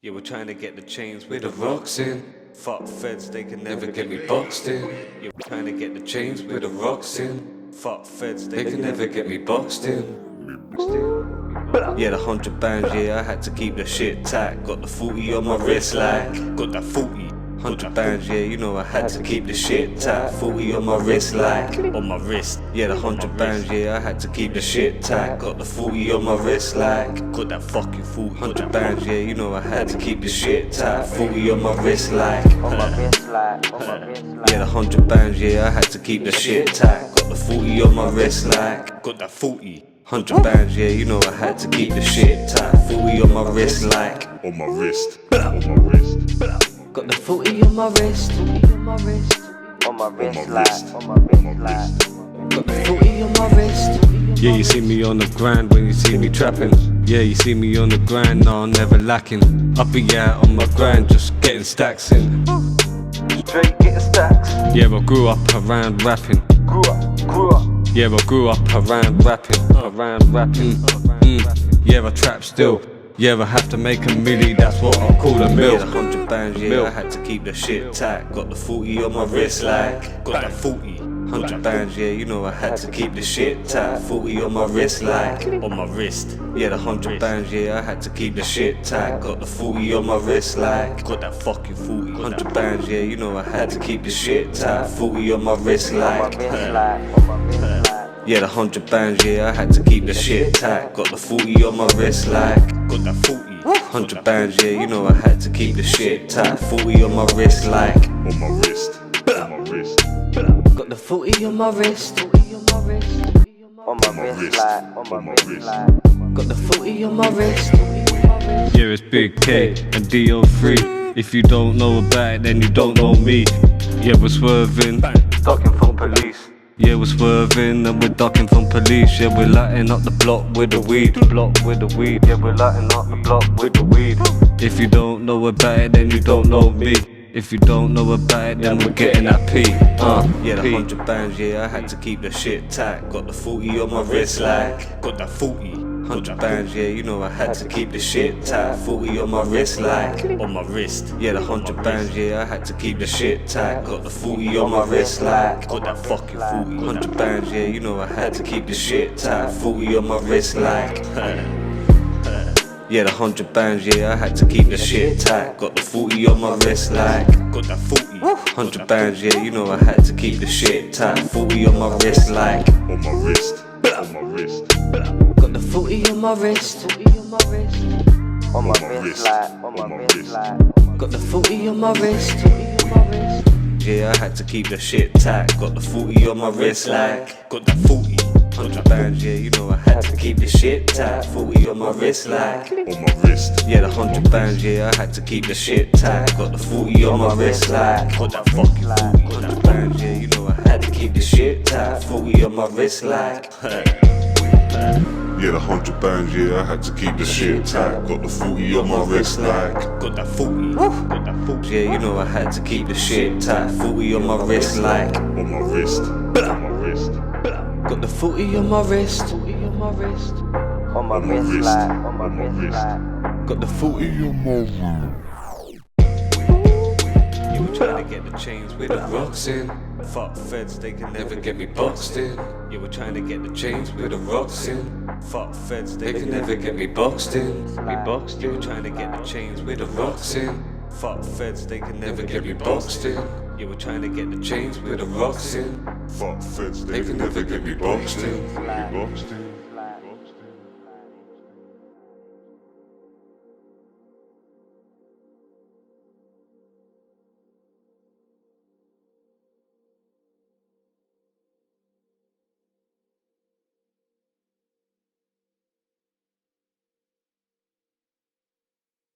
Yeah, we're trying to get the chains with the rocks in. Fuck feds, they can never get me boxed in. Yeah, we're trying to get the chains with the rocks in. Fuck feds, they can never get me boxed in. Yeah, the 100 bands, yeah, I had to keep the shit tight. Got the 40 on my wrist, like, got that 40. 100 bands, yeah, you know I had to keep the shit tight. 40 on my wrist, like, on my wrist. Yeah, the 100 bands, yeah, I had to keep the shit tight. Got the 40 on my wrist, like, got that fucking 40. 100 bands, yeah, you know I had to keep the shit tight. 40 on my wrist, like, on my wrist, like, on my wrist, like. yeah, the 100 bands, yeah, I had to keep the shit tight. Got the 40 on my wrist, like, got that 40. 100 bands, yeah, you know I had to keep the shit tight. 40 on my wrist, like, on my wrist, on my wrist. got the 40 on my wrist, On my wrist, like, on my wrist, like. got the 40 on my wrist. Yeah, you see me on the grind when you see me trapping. Yeah, you see me on the grind, no, I'm never lacking. Up and yeah, on my grind, just getting stacks in. Straight getting stacks. Yeah, I grew up around rapping. Grew up. Yeah, I grew up around rapping. Yeah, I trap still. Yeah, I have to make a milli, that's what I call a mill. Yeah, 100 bands, yeah, I had to keep the shit tight. Got the 40 on my wrist, like, got that 40. 100 bands, yeah, you know I had to keep the shit tight. 40 on my wrist, like, on my wrist. Yeah, the 100 bands, yeah, I had to keep the shit tight. Got the 40 on my wrist, like, got that fucking 40. 100 bands, yeah, you know I had to keep the shit tight. 40 on my wrist, like, yeah, the 100 bands, yeah, I had to keep the shit tight. Got the 40 on my wrist, like, got that 40. 100 bands, yeah, you know I had to keep the shit tight. 40 on my wrist, like, On my wrist, on my wrist. got the 40 on my wrist. On my wrist, like, on my wrist, like. Got the 40 on my wrist. Yeah, it's Big K and D03. If you don't know about it, then you don't know me. Yeah, we're swerving, ducking from police. Yeah, we're swerving and we're ducking from police. Yeah, we're lighting up the block with the weed. Yeah, we're lighting up the block with the weed. If you don't know about it, then you don't know me. If you don't know about it, then we're getting that P. Yeah, the 100 bands, yeah, I had to keep the shit tight. Got the 40 on my wrist, like, got that 40. 100 bands, yeah, you know I had to keep the shit tight. 40 on my wrist, like, on my wrist. Yeah, the 100 bands, yeah, I had to keep the shit tight. Got the 40 on my wrist, like, got that fucking 40. 100 bands, yeah, you know I had to keep the shit tight. 40 on my wrist, like, yeah, the 100 bands, yeah, I had to keep the shit tight. Got the 40 on my wrist, like, got that 40. 100 bands, yeah, you know I had to keep the shit tight. 40 on my wrist, like, On my wrist, on my wrist. got the 40 on my wrist. On my wrist, like, on my wrist, like. Got the 40 on my wrist. Yeah, I had to keep the shit tight. Got the 40 on my wrist, like, got that 40. 100 bands, yeah, you know I had to keep the shit tight. 40 on my wrist, like, On my wrist, yeah, the 100 bands, yeah, I had to keep the shit tight. Got the 40 on my wrist, like, got that fucking 40. 100 bands, yeah, you know I had to keep the shit tight. 40 on my wrist, like, yeah, the 100 bands, yeah, I had to keep the shit tight. Got the 40 on my wrist, like, got that 40. Got that 40. Yeah, you know I had to keep the shit tight. 40 on my wrist, like, on my wrist, on my wrist. got the 40 on my wrist. On my On my wrist, wrist, like, on my on my wrist, wrist. like. Got the 40 on my wrist. Yeah, we're trying to get the chains with the rocks in. Fuck feds, they can never get me boxed in. Yeah, we're trying to get the chains with the rocks in. Fuck feds, they can never get me boxed in. Yeah, we're trying to get the chains with the rocks in. Fuck feds, they can never get me boxed in. Yeah, we're trying to get the chains with the rocks in. Fuck feds, they can never get me boxed in.